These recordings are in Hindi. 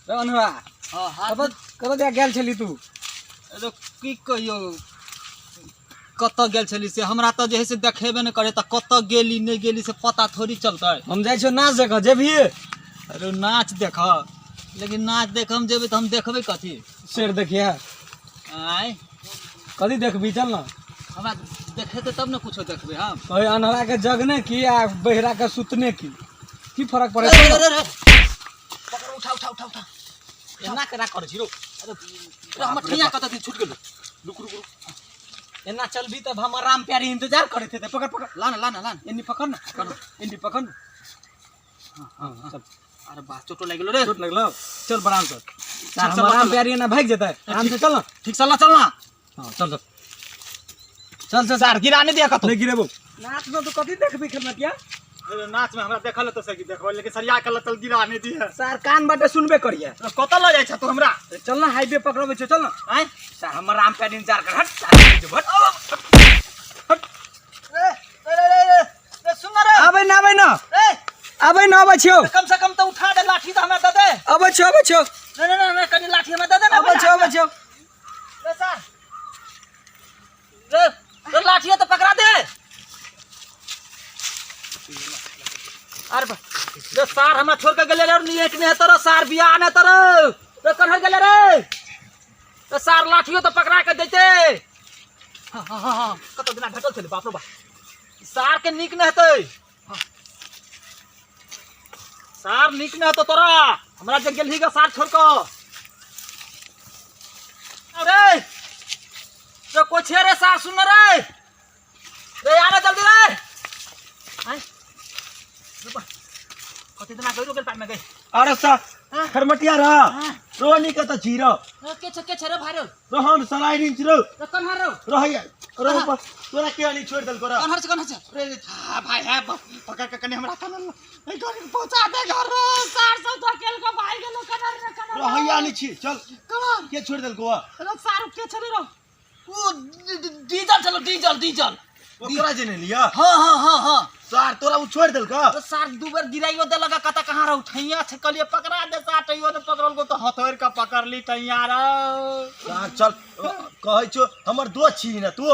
अनवा हां हाथ कब जा गेल छली तू अरे की कहियो कत गेल छली से हमरा त जे है से देखेबे न करे त कत गेली नहीं गेली से पता थोड़ी चलता है। हम जाय छो नाच देख जेबी अरे नाच देख लेकिन नाच देख हम जेबे त हम देखबे कथी शेर देखिए आय कदी देखबी चल ना हमरा देखेते तब न कुछो देखबे हम कहे अनहरा के जगने की आ बहिरा के सुतने की फर्क पड़े पकड़ उठा उठा उठा उठा एना केना कर छी रो अरे हम ठिया कत दिन छूट गेल रुक रुक रुक एना चलबी तब हम राम प्यारी इंतजार करे थे पकड़ पकड़ लान लान लान इन्नी पकड़ ना इन्नी पकड़ हां चल अरे बा चोट लागलो रे चोट लगलो चल बराम से यार हम राम प्यारी ना भाग जता आराम से चल ना ठीक चल ना हां चल चल से सर गिराने दिया कतो नहीं गिरेबो नाच में तो कथी देखबी खरमतिया अरे नाच में हमरा देखल तो सकी देखो लेकिन सरिया के चल गिराने दिया सर कान बाटे सुनबे करिए कत ल जाय छ तू हमरा चल ना हाईवे पकड़बे छ चल ना आय सर हम राम प्यारी इंतजार कर हट हट रे सुन रे आबे ना ए आबे ना आबे छियो कम से कम तो उठा दे लाठी तो हमरा दे दे आबे छियो नहीं कनी लाठी हमरा दे दे ना आबे छियो रे सर रे लाठी तो पकड़ा दे अरे रे सार हमरा छोड़ के गेले रे नीट में तोरा सार बियाह ने तोरा रे कन्हर गेले रे सार लाठियो तो पकड़ा के देते हां कत दिना ढकल छले बाप रे बाप सार के निक न हेतै सार निक न हेतो तोरा हमरा जे गेलही के सार छोड़ के अरे तो कोछ रे सार सुन रे आना जल्दी रे आय कते दिना गइरो गेल पार में गई अरे सा खरमटिया रा रोनी के त जीरो के छ रे भाइरो रोहन सलाई दिन छिरो रे कन्हर रो रहैया रो तोरा के अनि छोड़ देल कोरा कन्हर छ रे भाई है पकड़ के कने हमरा कन्हर ए गाड़ी पहुंचा दे घर रो 400 धकेल के भाई गेलो कन्हर रहैया अनि छी चल कन्हर के छोड़ देल कोआ रे सारू के छ रे रो ओ डीजल चलो डीजल ओकरा जे ने लिया हां सार तोरा उ छोड़ देल का तो सार दू बार गिराइयो दे लगा कता कहां रह ठैया छ कलिए पकड़ा दे साटइयो ने पकड़ल को तो हथौर का पकड़ ली ठैया रे सार चल कहै छो हमर दोस्त छी ना तू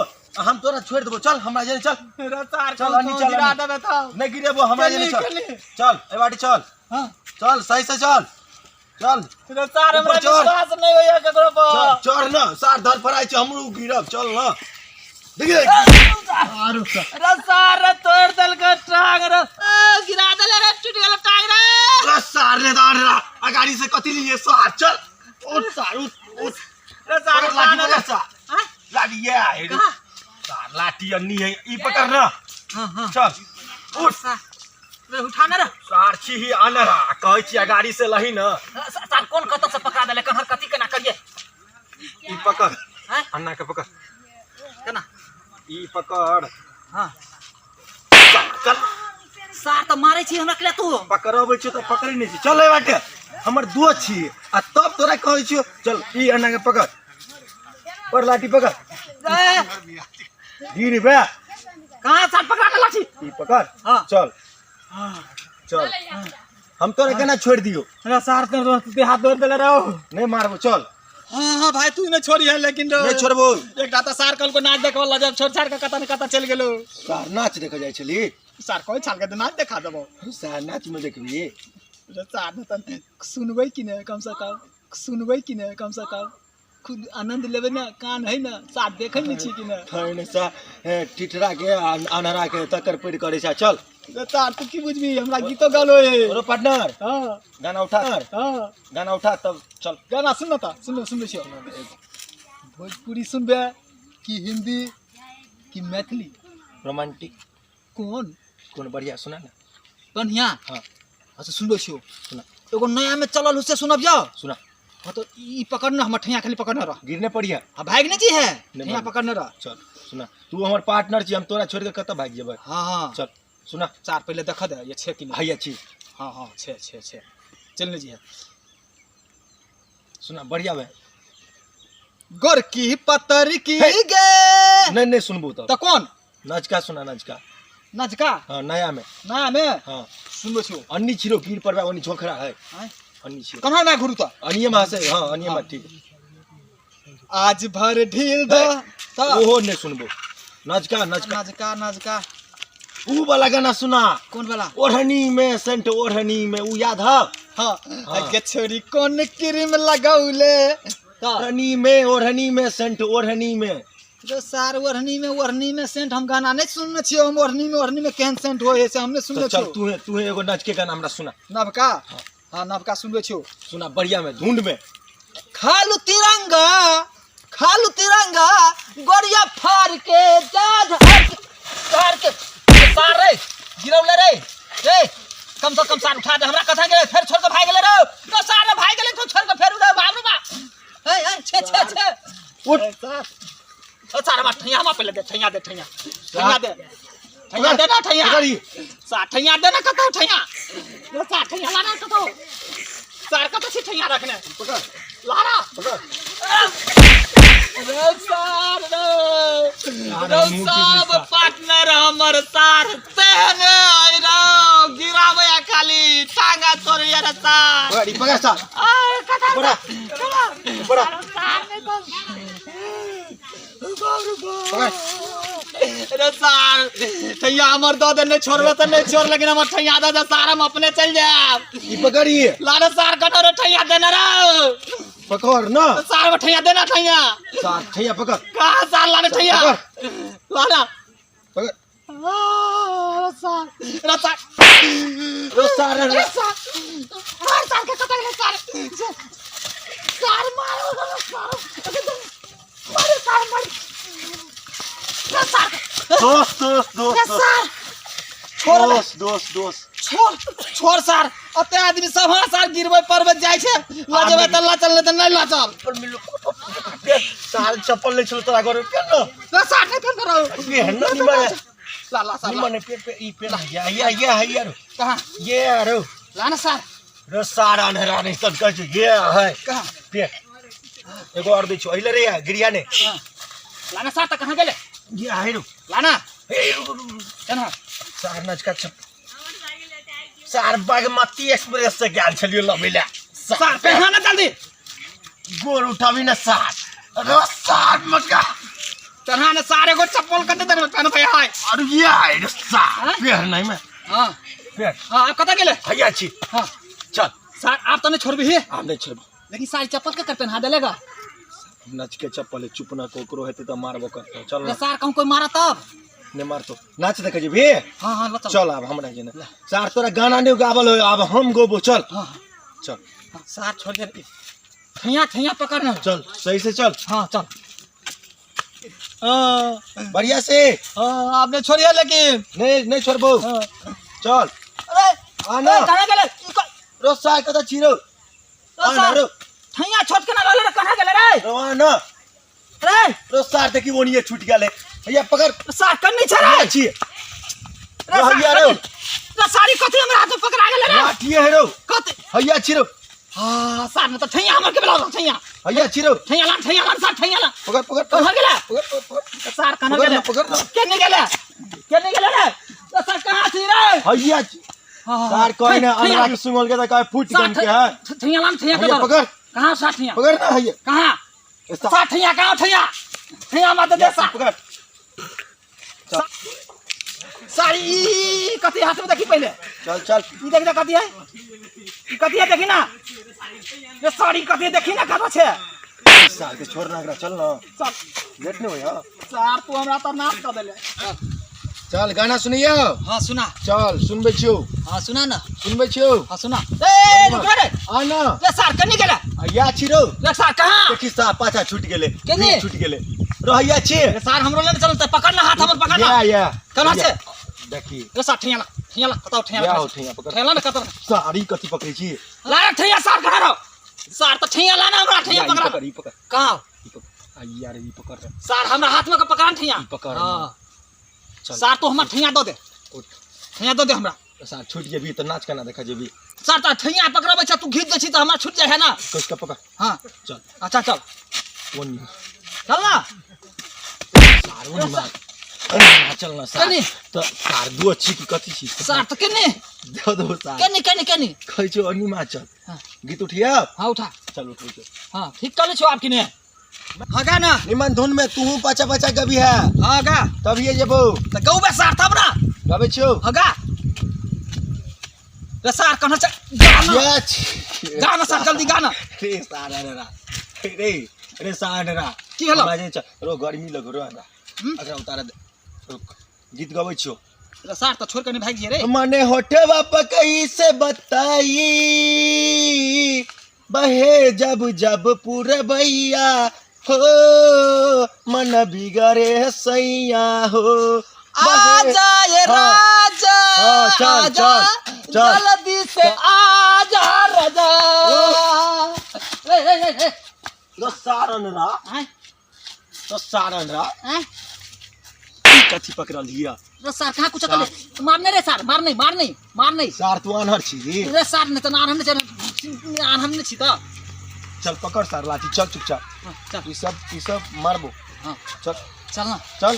हम तोरा छोड़ देबो चल हमरा जे चल रे सार चल अनि चल गिरा देबे था नहीं गिरेबो हमरा जे चल ए बाटी चल हां चल सही से चल रे सार हमरा विश्वास नहीं होया ककरो पर चढ़ ना सार धर फराई छ हमरो गिरब चल ना देखिए रे सार तोड़ दल का टांग रे गिरा देले रे टूट गेल टांग रे सार ने दार अगाड़ी से कति लिए सार चल उठ सार उठ रे सार लाठी पकड़ सार लाठी ये है सार लाठी अन्नी है ई पकड़ ना हां चल उठ रे उठाना रे सार छी ही अनरा कहै छी अगाड़ी से लही ना सार कौन कत से पकड़ा देले कहां कथि केना करिए ई पकड़ हैं अन्ना के पकड़ केना ई पकड़ हां चल सार तो मारे छी हमरा के तू पकड़बै छ तो पकड़ै नै छी चल ए बाटे हमर दोस्त छी आ तब तोरा कहै छियो चल ई अन्ना के पकड़ पर लाठी पकड़ गिरी बे कहां सार पकड़ा के लाठी ई पकड़ हां चल चल हम तोरे केना छोड़ दियो रे सार तो हाथ धर देले रहो नहीं मारबो चल हां भाई तू ने छोड़ी है लेकिन नहीं छोड़बो एकटा त सार कल को नाच देखवला जब छोड़ छाड़ के कता न कता चल गेलो सार नाच देख जाय छली सार कोई छाड़ के नाच देखा देबो सार नाच में देखबी रे सार त सुनबै कि ने कम से कम सुनबै कि ने कम से कम खुद आनंद लेबे ना कान है ना सार देखै नै छी कि ने थैन सा टिटरा के अनहरा के तकर पड़ करे छा चल रे सार तू की बुझबी हमरा गीतो गालो है अरे पार्टनर हां गाना उठा हां गाना उठा तब चल गाना सुन त सुन छियो भोजपुरी सुनबे कि हिंदी कि मैथिली रोमांटिक कौन बढ़िया सुना ना बढ़िया हां अच्छा सुनबे छियो सुना एगो नया में चलल उसे सुनब जाओ सुना हां तो ई पकड़ना हम ठैया खाली पकड़ना रह गिरने पड़िया हां भाग नहीं जी है ठैया पकड़ना रह चल सुना तू हमर पार्टनर छी हम तोरा छोड़ के कत भाग जेबै हां चल सुना चार पहले देखा दे ये 6 कि नहीं हैया छी हां 6 चलने जी है सुना बढ़िया बे गोर की पतर की गे नहीं सुनबू तो कौन नचका सुना नचका नचका हां नया में ना में हां सुनबो छु अन्नी छिरो कीर परबा ओनी झोखरा है अन्नी छी कन्हर में घुरू तो अन्नी में से हां अन्नी में ठीक आज भर ढील दो तो ओहो ने सुनबो नजका नजका नजका नजका ऊ वाला गाना सुना कौन वाला ओढ़नी में सेंट ओढ़नी में ऊ याद है हां आगे छोरी कौन क्रीम लगाउले तो ओढ़नी में सेंट ओढ़नी में जो सार ओढ़नी में सेंट हम गाना नहीं सुनने छियो हम ओढ़नी में केहन सेंट होय से हमने सुनने तो चल छियो तू एगो नाच के गाना हमरा सुना नवका हां नवका सुनबे छियो सुना बढ़िया में धुंड में खालू तिरंगा गोड़िया फाड़ के जाज हर के सार रे गिरौले रे ए कम से कम सार उठा दे हमरा कथा गेले फिर छोड़ के भाग गेले रे तो सार भाग गेले तो छोड़ के फिर उड़े बाबू बा ए छे उठ ओ सार मा ठैया मा पहले दे ठैया दे ना ठैया सार ठैया दे ना कतो ठैया वो सार ठैया लाना कतो सार का तो सी ठैया रखने पकड़ लारा पकड़ रे सार रे सब पार्टनर हमर सार तेने आई रो गिरावे खाली टांगा तोरे यार सार बड़ी पकड़ सा आ कथा बड़ा बड़ा सार ने तो पकड़ रे सार ठैया हमर दो दिन नहीं छोड़बे त नहीं छोड़ लेकिन हमर ठैया दे सार हम अपने चल जाब ई पकड़िए लारे सार कनो रे ठैया देना रे पकड़ ना सार में ठैया देना ठैया सार ठैया पकड़ कहां सार लाने ठैया लाना पकड़ सार रे सार रो सार रे मार सार के कतई सार सार मारो सार मारे सार मार दोस्त छोड़ सार अते आदमी सब हां सार गिरबै परबे जाय छे लाजबे त ला चल त नहीं ला चल पर मिलो सार चप्पल ले चलो तोरा घर पे न रे सार नहीं फेर करो ये हन्ना निमा ला सार निमा ने पे ई पे या यार कहां ये यार लाना सार रो सार अनहरा नहीं सब कह ये है कहां पे एगो और दे छो अइले रे गिरिया ने लाना सार त कहां गेले ये आहे रो लाना ए केना सार नच का सार बागमती एक्सप्रेस से गेल छलियो लबेला सार पहना ना जल्दी गोर उठावी ना सार रो सार मका चढ़ा ने सारे को चप्पल कते देर में पहन पे है और ये आहे रो सार पेर नहीं मैं हां पेर हां कता गेले भैया छी हां चल सार आप तो नहीं छोड़बी है हम नहीं छोड़ लेकिन सारी चप्पल के कर पहना देलेगा नच के चप्पल चुप ना कोकरो हेते त मारबो करतो चल ये ना सार कहूं कोई मारा तब ने मार तो नाच देखे जे भी हां हां लो चल अब हमरा जे ना सार तोरा गाना नहीं गावल हो अब हम गोबो चल हां चल सार छोड़ दे ठैया पकड़ना चल सही से चल हां चल बढ़िया से आपने छोड़िया लेकिन नहीं छोड़बो चल अरे आना कहां गेले रो सार कता छिरो आना सार रो ठैया छोड़ के ना रहले कहां गेले रे रो आना रे रो सार देखी ओनिए छूट गेले भैया पकड़ सार कन्नी छ रे छी रे भैया रो रे सारी कथि हमरा हाथ में पकड़ा गेले रे लाठिए है रो कथि भैया छिरो हां सार ने तो ठैया हमर के बोला ठैया भैया छिरो ठैया लान सार ठैया ला पकड़ पकड़ कहां गेले पकड़ सार कहां पकड़ गेले ना, पकड़ ना। केने गेले रे तो सार कहां छी रे भैया सार कोई ने हमरा के सुंगल के त का फुट गन के है ठैया लान ठैया भैया पकड़ कहां सार ठैया पकड़ ना भैया कहां सार ठैया कहां ठैया मत दे सार पकड़ सारी कथि हाथ में देखी पहले चल ई देख कथि है ई कथि है देखी ना ये सारी कथि देखी ना कथा छे सार के छोड़ ना एकरा चल ना चल लेट नहीं होया सार तू हमरा त नाश कर देले चल गाना सुनियो हां सुना चल सुनबे छियो हां सुना ना सुनबे छियो हां सुना ए रुक रे आना ले सार कन्नी गेले या छिरो ले सार कहां देखी सार पाछा छूट गेले केने? छूट गेले रहैया छी ले सार हमरो ले चलते पकड़ ना हाथ हमर पकड़ ना या कहां से देखी ले सार ठैया ला कताओ ठैया या ला हो ठैया पकड़ ठैया ला कतर सारी कथि पकड़ी छी ला रे ठैया सार कहां रो सार तो ठैया ला ना हमरा ठैया पकड़ पकड़ ई पकड़ कहां ई पकड़ आ यार ई पकड़ रे। सार हमरा हाथ में का पकड़ ठैया ई पकड़ हां चल सार तो हमरा ठैया दो दे उठ ठैया दो दे हमरा सार छूट जेबी त नाच केना देखा जेबी सार तो ठैया पकड़बै छ तू घीच दे छी त हमरा छूट जाय है ना कस का पकड़ हां चल अच्छा चल वन चल ना सार वन मार चल ना सार कनी त सार दु छी की कथि छी सार तो केने दो सार केने खै छ अनि मा चल गीत उठिया हाँ उठा चल उठ उठ हाँ ठीक कर ले छो आपकी ने हाँ गा ना निमन धुन में तू पाचा पाचा गबी है हाँ गा तब ये जेबो तो गौ बे सार तब ना गबे छो हाँ गा रे सार कन्हा चा गाना यच गाना सार जल्दी गाना रे सारा रे रे सारा की हलो बाजे छ रो गर्मी लगो रो आगा अगर उतार दे रुक गीत गबै छो रे सार तो छोड़ के नहीं भाग जी रे मने होठे बाप कहीं से बताई बहे जब जब पूरे भैया हो मन बिगड़े सैया हो आजा ये राजा चल चल चल जल्दी से आजा राजा ए तो सारन रा हैं तो सारन रा हैं कथी पकड़ लिया रे सार कहाँ कुछ कर ले मारने रे सार मार नहीं सार तू अनहर छी रे सार ने तो आनंद चल आनंद छी तो चल पकड़ सार लाठी चल चुपचाप चल ई सब मारबो हाँ चल चल ना चल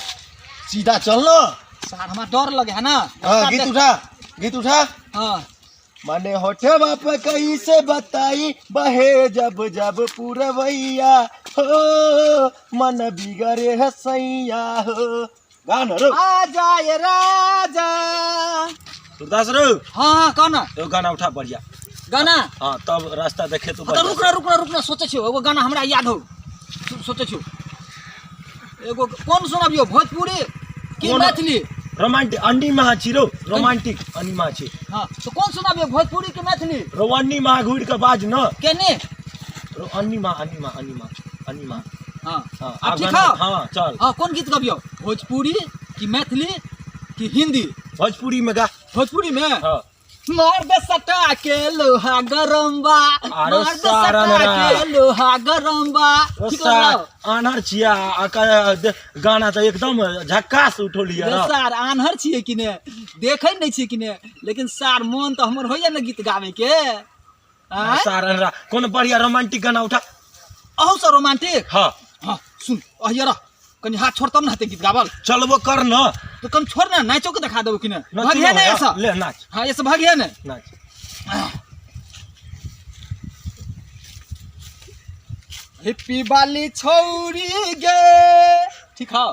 सीधा चल ना सार हमारा डर लगे है ना हाँ गीत उठा हाँ माने होठे बाप कहीं से बताई बहे जब जब पूरा भैया हो मन बिगड़े है सैया हो गाना रो आजा ये राजा सुरदास रो हाँ कौन तो गाना उठा बढ़िया गाना हाँ तब रास्ता देखे तो तो रुकना सोचे छो एगो गाना हमरा याद हो सोचे छो एगो कौन सुनाबियो भोजपुरी की कौन? मैथिली रोमांटिक अन्नी महा छिरो रोमांटिक अन्नी महा छी हाँ तो कौन सुनाबियो भोजपुरी की मैथिली रोवन्नी महा घुड़ के बाज न केने अन्नी महा हाँ हाँ अब ठीक गाना है हाँ चल हाँ कौन गीत गाबियो भोजपुरी की मैथिली की हिंदी भोजपुरी में गा भोजपुरी में हाँ मार दे सटा के लोहा गरम बा अरे मार दे सारा सटा ना। के लोहा गरम बा ठीक हो आनहर छिया गाना तो एकदम झक्कास उठोलिया ना सार आनहर छिए कि ने देखै नहीं छिए कि ने लेकिन सार मन तो हमर होइए ना गीत गावे के हैं सारा कौन बढ़िया रोमांटिक गाना उठा अहू से रोमांटिक हाँ हाँ सुन अहिया कनी हाथ छोड़ तब ना हते गीत गावल चलबो कर न तो कम छोड़ ना नाचो के दिखा देबो कि ने नाच भागिए ना ना, ऐसा ले नाच हां ऐसे भागिए ना नाच हिप्पी वाली छौरी गे ठीक है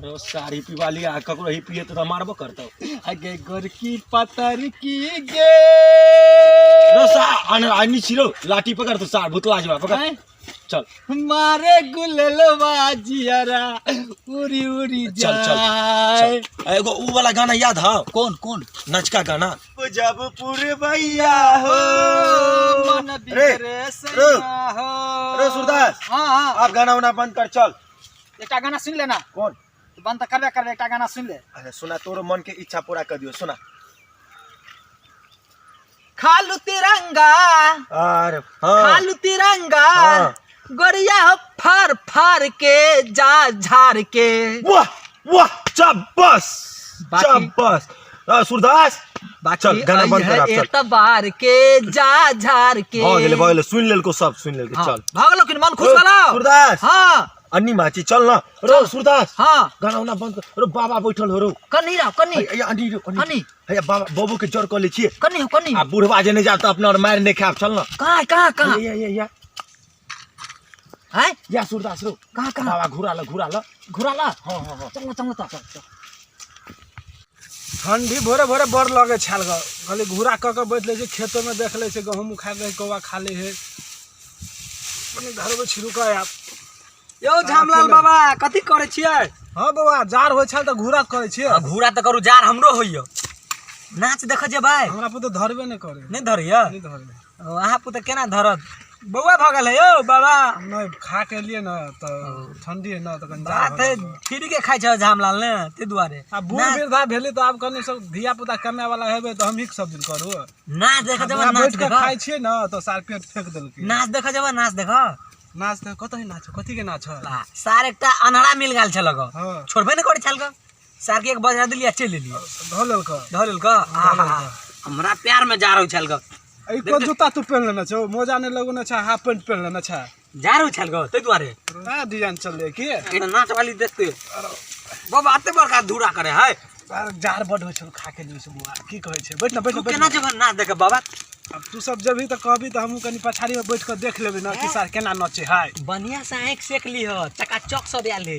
रो सारी पीवाली आ ककरो ही पिए तो मारबो करतो आगे गोर की पतर की गे रो सा अन्नी छिरो लाठी पकड़ तो सार भूतला जवा पकड़ हैं? चल मारे गुललवा जियारा उरी उरी चल जाए चल एगो ऊ वाला गाना याद है कौन नचका गाना जब पूरे भैया हो मन बिगड़े सैया हो रे सुरदास हाँ आप गाना उना बंद कर चल एक गाना सुन लेना कौन बंद तो करबे एक गाना सुन ले अरे सुना तोरो मन के इच्छा पूरा कर दियो सुना खालू तिरंगा अरे हाँ खालू तिरंगा हाँ। गोरिया हो फार फार के जा झार के वाह वाह चब्बस बाकी- चब्बस सुरदास चल गाना बंद कर आप चल एतबार के जा झार के भागले सुन लेल को सब सुन लेल के चल भागलो कि मन खुश वाला सुरदास हाँ अन्नी माची चल ना रो सुरदास हाँ गाना उना बंद कर रो बाबा बैठल हो रो कन्नी रहो कन्नी ए अन्नी रो अन्नी हे बाबा बाबू के जोर कर ले छिए कन्नी हो कन्नी आ बुढ़वा जे नहीं जाता अपना और मार नहीं खाब चल ना कहाँ या है या सुरदास रो कहाँ बाबा घुरा ला घुराला हां चल ठंडी भोरे भोरे बड़ लगे छाल ग खाली घूरा क के बैठ ले छै खेतों में देख ले छै गहूम खा गए कौवा खा ले है अपने घर में छिड़का आप यो झामलाल बाबा कथी करे छियै हां बाबा जार होय छाल त घूरा करे छियै घूरा त करू जार हमरो होइयो नाच देख जे भाई हमरा पुत धरबे नहीं करे नहीं धरियो नहीं धरबे वहां पुत केना धरत बौआ भगल है यो बाबा नहीं खा के लिए न त ठंडी है न त कन बात है फ्री के खाइ छ झामलाल ने ते दुआरे आ बूढ़ वृद्धा भेले त आब कने सब धिया पुता कमाए वाला हेबे त हम ही सब दिन करू नाच देख जब नाच बैठ के देख खाइ छियै न त सार पेट फेंक देलकै नाच देख जब नाच देख नाच त कतै नाच कथि के नाच ह सार एकटा अनहरा मिल गेल छलक हां छोड़बे नहीं करे छल क सार के एक बजा दिलिया चल लिया धलल क धरल क हमरा प्यार में जा रहू छल क आई को जूता तू पहन लेना छो मोजा ने लगो ना छा हाफ पैंट पहन लेना छा जा रहू छल क ते दुआरे आ डिजाइन चल ले की नाच वाली देखते बाबा अते बड़का धूरा करे है सार जार बड होइ छै खा के दिस बुआ की कहै छै बैठ ना बैठ तू ना, बैठ केना ना। जगह ना देख बाबा अब तू सब जभी तो कहबी तो हमहू कनी पछाड़ी में बैठ के देख लेबे ना कि सार केना नचे है। बढ़िया से आँख सेक ली ह चकाचक सब आयल है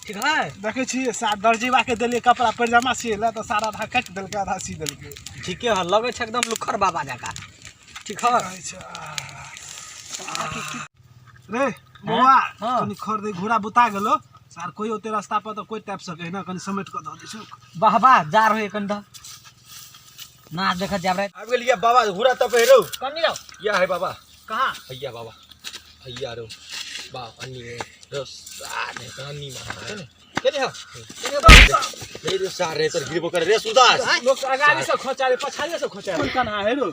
ठीक है। देखे छी सार दर्जीवा के देलिए कपड़ा पैजामा सिएला तो सारा आधा काट देलके आधा सी देलके। ठीके है लगे छै एकदम लुखर बाबा जका ठीक है। कहै छै रे बुआ हाँ। कनी खर दे घोड़ा बुता गेलो सार कोई ओते रास्ता पर तो कोई टाइप सके ना कनी समेट के द दिसु। बाबा जार हो एकन द ना देख जाब रे आब गेलिए बाबा घुरा तप हे रो कनी रहो या है बाबा कहां भैया बाबा भैया रो बाप अन्नी रो साने अन्नी मा केने हो ले रे सारे तर गिरबो कर रे सुदास लोग अगाड़ी से खोचारे पछाड़ी से खोचारे कोन कना है रो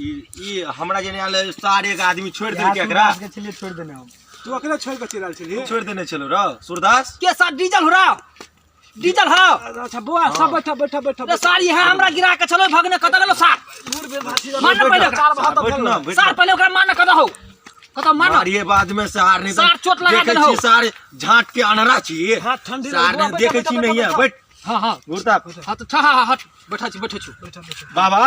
ई हमरा जने आले सारे एक आदमी छोड़ देलके एकरा के चलिए छोड़ देने हम तू अकेले छोड़ के चिराल चलिए छोड़ देने चलो रो सुरदास के साथ डीजल हो रहा डीजल हो अच्छा बुआ सब बैठा बैठा बैठा रे सारी है हमरा गिरा के चलो भगने कत गेलो सार दूर बेर भाती मान न पहले बैठ ना सार पहले ओकरा मान न कत हो कत मान मारिए बाद में सार नहीं सार चोट लगा देखे देन हो। छी सार झाट के अनरा छी हाथ ठंडी सार ने देखे छी नहीं है बैठ हां हां घुरता हां तो हां हट बैठा छी बैठो छु बैठा बैठा बाबा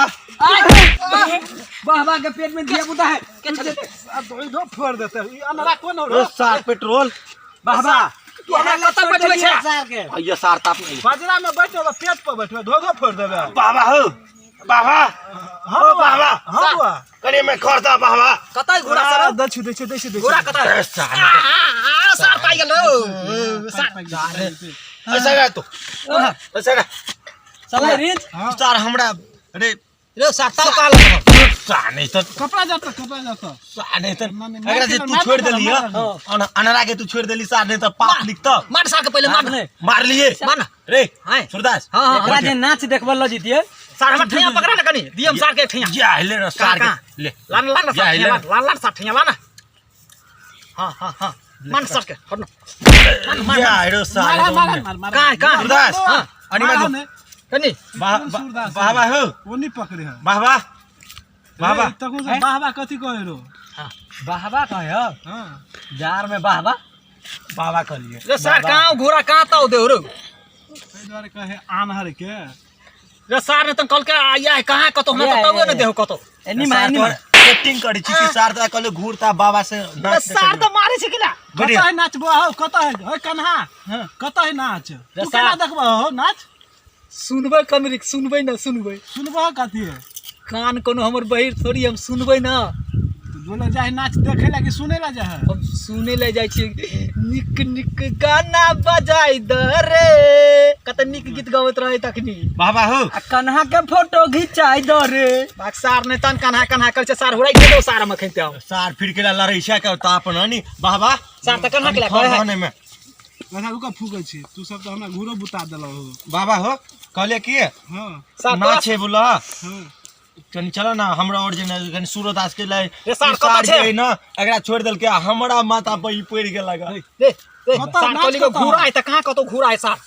बाबा के पेट में दिया बुदा है के चले अब तो इधर फोड़ देते ई अनरा कौन हो रो सार पेट्रोल बाबा तू हमरा कत बैठे छै सार के भैया सार ताप नहीं बाजरा में बैठो तो पेट पर बैठो धो धो फोड़ देबे। बाबा हो बाबा हां ओ बाबा हां बुआ कने में खरता बाबा कतै घोड़ा सर दछु दछु घोड़ा कतै अरे सार सार पाइ गेलो सार ऐसा गा तो ऐसा गा चला रिंच सार हमरा अरे रे सार ताव का लग सार नहीं तो कपड़ा जाता सार नहीं तो अगर जे तू छोड़ देली अनरा के तू छोड़ देली सार नहीं तो पाप लिखत मार सार के पहले मार ने मार लिए मार रे हां सुरदास हां एकरा जे नाच देखबल ल जीतिए सार हम ठैया पकड़ा न कनी दियम सार के ठैया जा ले रे सार के ले लान लान सार ठैया लान सार ठैया लान हां हां हां मान सार के हट या रे सार मार का सुरदास हां अनि में कनी बाबा हो वो नहीं पकड़े है बाबा बाबा तको बाबा कथि कहे रो बाहबा कहे हो हां जार में बाहबा बाबा कहलिए रे सार कहां घोड़ा कहां ताऊ दे रो एहि द्वारे कहे आनहर के रे सार ने त कल के आया है कहां कतो हमरा त ताऊ न देहो कतो एनी मानी एक्टिंग करी छी कि सार त कहले घूरता बाबा से रे सार त मारे छै किला कत है नाचबो हो कत है ओए कन्हा कत है नाच तू केना देखबो हो नाच सुनबै कमरिक सुनबै न सुनबै सुनबो कथि है कान कोनो हमर बहिर थोड़ी हम सुनबै न तू बोले जाय नाच देखे लागी सुने ला जाय हम सुने ले जाइ छी निक निक गाना बजाई द रे कत निक गीत गावत रहे तखनी बाबा हो आ कन्हा के फोटो घिचाई द रे बाक सार ने तन कन्हा कन्हा कर छ सार होराई दे सार में खैते हम सार फिर के लड़ै छै के त अपन अनि बाबा सार त कन्हा के ला खाने में अच्छा रुका फूकै छी तू सब तो हमरा घूरो बुता देलो हो बाबा हो कहले कि हां सार ना छे बोला हां कनी चलो ना हमरा और जने कनी सूरदास के ले रे सार कत छे ना एकरा छोड़ देल के हमरा माथा पे ई पड़ गेल लगा रे कत सार नाच कोली को कत? घूरा है त कहां कतो घूरा है सार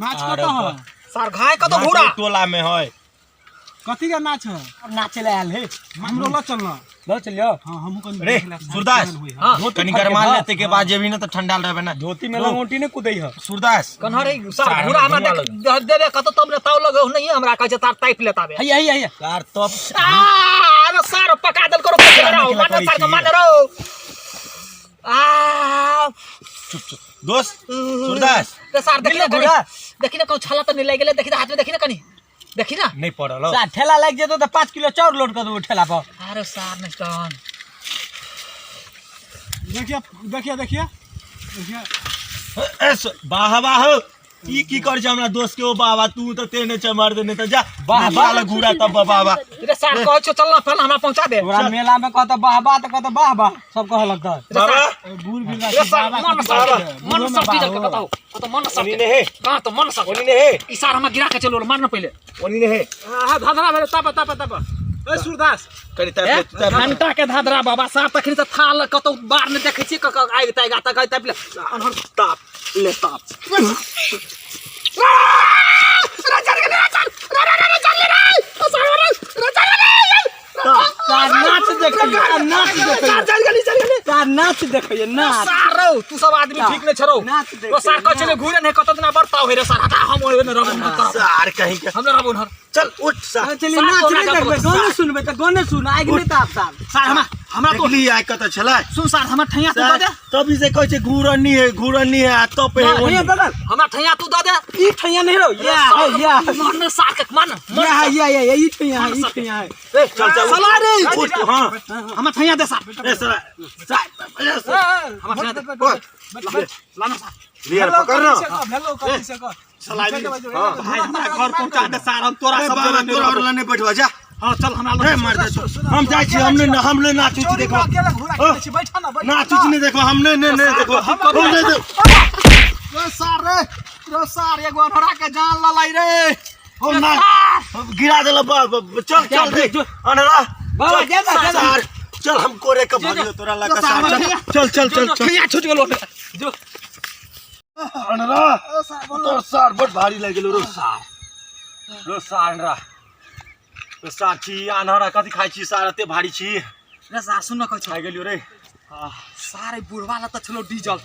नाच अरे कत हो सार घाय कतो घूरा टोला में है कथि का नाच है नाचे ले आल है हमरो ल चलना लो चलियो हां हमहू कन रे सूरदास हां कनी गरमान लेते के बाद जेबी ना तो ठंडा रहबे ना धोती में लंगोटी ने कुदै है सूरदास कन्हा रे सार घूरा हमरा देबे कतो तमने ताव लगे नहीं हमरा कह छ तार टाइप लेताबे हैया हैया यार तो अरे सार पका दल करो मानो सार के मान रो चुप चुप दोस्त सूरदास रे सार देखि ना कौन छाला त नहीं लाग गेले देखि हाथ में देखि ना कनी देखि ना नहीं पड़ल हो सार ठेला लाग जेतो त 5 किलो चाउर लोड कर दो ठेला पर अरे सार ने टन देखिए देखिए देखिए देखिए बाहबा हो ई की कर छ हमरा दोस्त के ओ बाबा तू त तेने छ मार देने त जा बाहबा वाला घुरा तब बाबा रे सार कह छ चलना पहले हमरा पहुंचा दे पूरा मेला में कहत बाहबा त कहत बाहबा सब कह लगता बाबा बूढ़ भी रे सार मन सब डीजल के बताओ तो मन सब ओनी ने है कहां तो मन सब ओनी ने है ई सार हमरा गिरा के चलो मारना पहले ओनी ने है हां धाधरा मेरे तप ए सूरदास कनी तब घंटा के धाधरा बाबा सार तखनी से थाल कतो बार ने देखै छी क आइ ताइ गाता गइ तब अनहर ताप ले ताप नाच देखिए नाच देखिए नाच रहो तू सब आदमी ठीक नहीं छरो तो सार का चले घूरे नहीं कत दिन बरताव हे रे सार हटा हम ओए न रब न कर सार कहीं के हम रब न चल उठ सार चलिए नाच नहीं देखबे गाने सुनबे त गाने सुन आइ नहीं त आप सार हमरा तो ली आइ कत छला सुन सार हमरा ठैया तू दे तभी से कहै छै घूरनी है तो पे हमरा ठैया तू दे ई ठैया नहीं रो या मन सार के मन या ई ठैया है ए चल साला रे उठ हां हमरा ठैया दे सार ए साला हमरा ठैया दे लाना सार लियर पकड़ ना हेलो कथि से कर साला हां भाई हमरा घर पहुंचा दे सार हम तोरा सब तोरा और लाने बैठवा जा हां चल हमरा मार दे हम जाय छी हमने ना चुच देखो बैठा ना चुच नहीं देखो हमने नहीं देखो रे सार एगो अनहरा के जान ललाई रे हो ना गिरा देला चल देख अनहरा बाबा जा सार चल हम कोरे का भागियो तोरा लगा सार चल ठैया छूट गेलो जो अनहरा तोर सार बड़ भारी लाग गेलो रो सार अनहरा तो सार छी अनहरा कथि खाइ छी सार एते भारी छी रे सार सुन न कहै खाइ गेलियो रे सारे बुढ़वा ला त छलो डीजल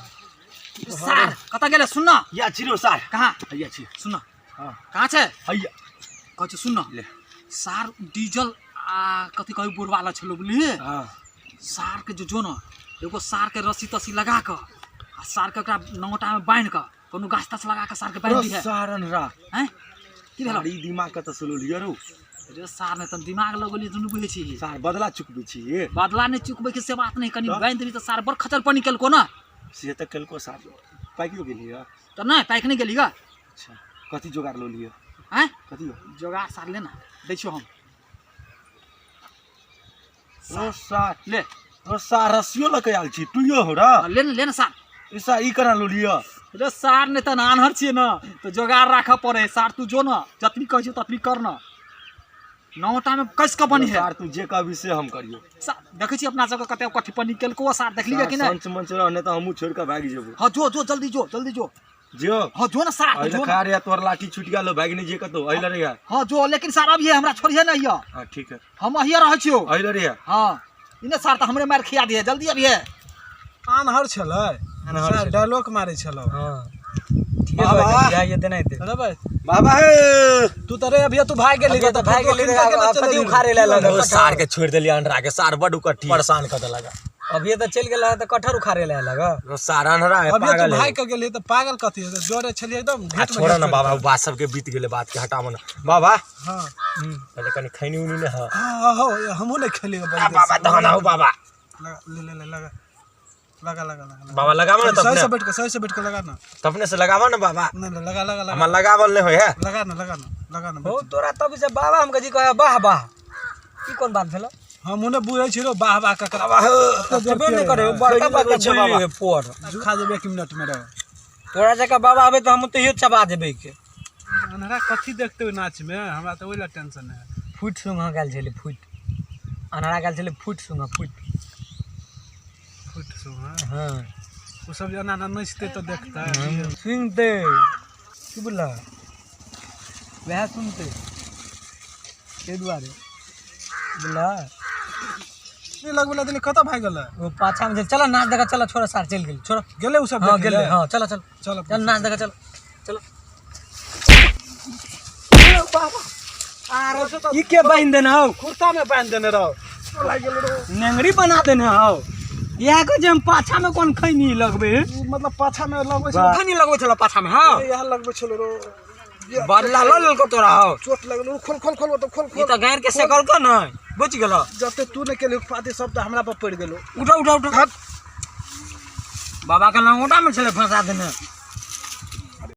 सार कता गेले सुन न या छिरो सार कहाँ हैया छी सुन न हां कहाँ छे हैया कहै छ सुन न सार डीजल कथि कहै बुढ़वा ला छलो बुझली हां सार के जो न एगो सार के रस्सी तसी लगा क आ सार के एकरा नंगोटा में बांध क कोनो गाछ तछ लगा के सार के बांध दी है सार अनहरा हैं की भेल भारी दिमाग कत सुलो लियो रो रे सार ने त दिमाग लगोली दुनु बुझे छी सार बदला चुकबे छी बदला नहीं चुकबे के से बात नहीं कनी बांध देबी त सार बड़ खचर पानी केलको न से त केलको सार पाइकियो गेलियो त नहीं पैक नहीं गेली ग अच्छा कथि जोगार लो लियो हैं कथि जोगार सार ले ना दै छियो हम ओ सार ले ओ सार रसियो लके आल छी तुइयो हो रा ले ना सार ऐसा ई करा लो लियो रे सार ने त नानहर छिए न तो जोगार राख पड़े सार तू जो न जतनी कहै छ ततनी कर न नौटा में कस का बनी है सार तू जे कहबी से हम करियो सार देखै छी अपना जगह कते कथि पर निकलको सार देख लियो कि नहीं संच मंच रहने त हमहु छोड़ के भाग जेबो हां जो जल्दी जो जो हां जो ना सार अइले जो खा रे तोर लाठी छूट गेलो भाग नहीं जे कतो अइले रे हां जो लेकिन सार अब ये हमरा छोड़िए ना ये हां ठीक है हम हिया रहै छियो अइले रे हां इने सार त हमरे मार खिया दिए जल्दी अभी है अनहर छलै सर डायलॉग मारे छलो हां बाबा ये देना दे अरे भाई बाबा हे तू त रे अभी तू भाग गेली त भाग गेली कथि उखाड़े ले लगा सार के छोड़ देली अंडरा के सार बड उकट्ठी परेशान कर लगा अभी त चल गेला त कठर उखाड़े ले लगा सार अनहरा है अभी पागल तू है भाग के गेली त पागल कथि है जोरे छली एकदम छोड़ा ना बाबा बात सब के बीत गेले बात के हटाव ना बाबा हां पहले कनी खैनी उनी ने हां हां हमहु नहीं खेली बाबा दहना हो बाबा लगा बाबा लगावा ना सही से बैठ के लगा ना तपने से लगावा ना बाबा नहीं लगा हम लगावल नहीं होय है लगा ना हो तोरा तब से बाबा हम कजी कहे वाह वाह की कोन बात भेलो हम उन्हें बुझै छी रो वाह वाह का वाह तो जबे नहीं करे बड़का बड़का छै बाबा पोर खा देबे 1 मिनट में रहो तोरा जका बाबा आबे तो हम तो यो चबा देबे के अनहरा कथि देखते हो नाच में हमरा तो ओइला टेंशन है फुट सुंगा गाल छले फुट अनहरा गाल छले फुट सुंगा हाँ वो सब जना ना नचते तो देखता है सुनते की बोला वह सुनते के दुआरे बोला ये लग बोला दिन कत भाग गेल वो पाछा में चला नाच देखा चला छोरा सार चल गेल छोरा गेले उ सब गेले हां चल नाच देखा चल बाबा ई के बांध देना हो कुर्ता में बांध देने रहो लाग गेल रो नेंगरी बना देने हो यहाँ को जम पाछा में कौन खैनी लगबे मतलब पाछा में लगबे छ खैनी लगबे छला पाछा में हां यहाँ लगबे छलो रो बदला ल को तोरा हो चोट लगलो खोल तो खोल ई त गैर के सकल को न बच गेलो जते तू ने केले पाती सब त हमरा पर पड़ गेलो उठा बाबा का लंगोटा में छले फंसा देने